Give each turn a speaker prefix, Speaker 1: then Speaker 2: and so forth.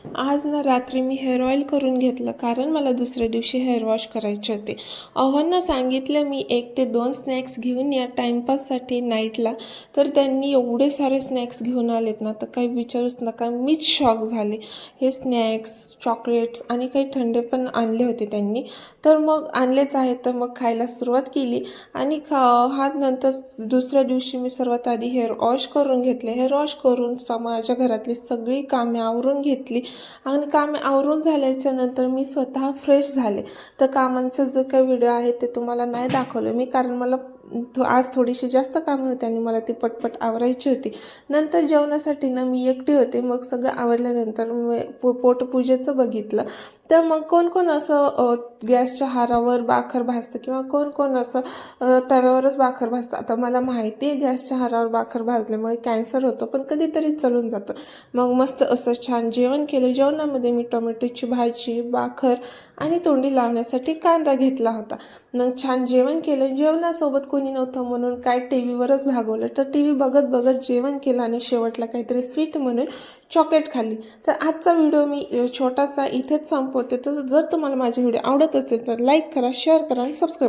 Speaker 1: आज ना रात्री मी हेअर ऑइल करून घेतलं कारण मला दुसऱ्या दिवशी हेअर वॉश करायचे होते. अहोंना सांगितलं मी 1 ते 2 स्नॅक्स घेऊन या टाईमपाससाठी नाईटला. तर त्यांनी एवढे सारे स्नॅक्स घेऊन आलेत ना, तर काही विचारूच नका. मीच शॉक झाले. हे स्नॅक्स, चॉकलेट्स आणि काही थंडे पण आणले होते त्यांनी. तर मग आणलेच आहेत, तर मग खायला सुरुवात केली आणि हा नंतर दुसऱ्या दिवशी मी सर्वात आधी हेअर वॉश करून घेतले. हेअर वॉश करून माझ्या घरातली सगळी कामे आवरून घेतली आणि कामे आवरून झाल्याच्या नंतर मी स्वतः फ्रेश झाले. तर कामांचा जो काही व्हिडिओ आहे ते तुम्हाला नाही दाखवलं मी, कारण मला आज थोडीशी जास्त कामं होती आणि मला ती पटपट आवरायची होती. नंतर जेवणासाठी ना मी एकटी होते. मग सगळं आवरल्यानंतर मी पोटपूजेचं बघितलं. तर मग कोण कोण असं गॅसच्या हारावर भाकर भाजतं किंवा कोण कोण असं तव्यावरच भाकर भाजतं. आता मला माहिती आहे गॅसच्या हारावर भाकर भाजल्यामुळे कॅन्सर होतो, पण कधीतरी चलून जातं. मग मस्त असं छान जेवण केलं. जेवणामध्ये मी टोमॅटोची भाजी, भाकर आणि तोंडी लावण्यासाठी कांदा घेतला होता. मग छान जेवण केलं. जेवणासोबत कोणी नव्हतं म्हणून काय टी व्हीवरच भागवलं. तर टी व्ही बघत बघत जेवण केलं आणि शेवटला काहीतरी स्वीट म्हणून चॉकलेट खाल्ली. तर आजचा व्हिडिओ मी छोटासा इथेच संपवते. तर जर तुम्हाला माझे व्हिडिओ आवडत असेल तर लाईक करा, शेअर करा आणि सबस्क्राईब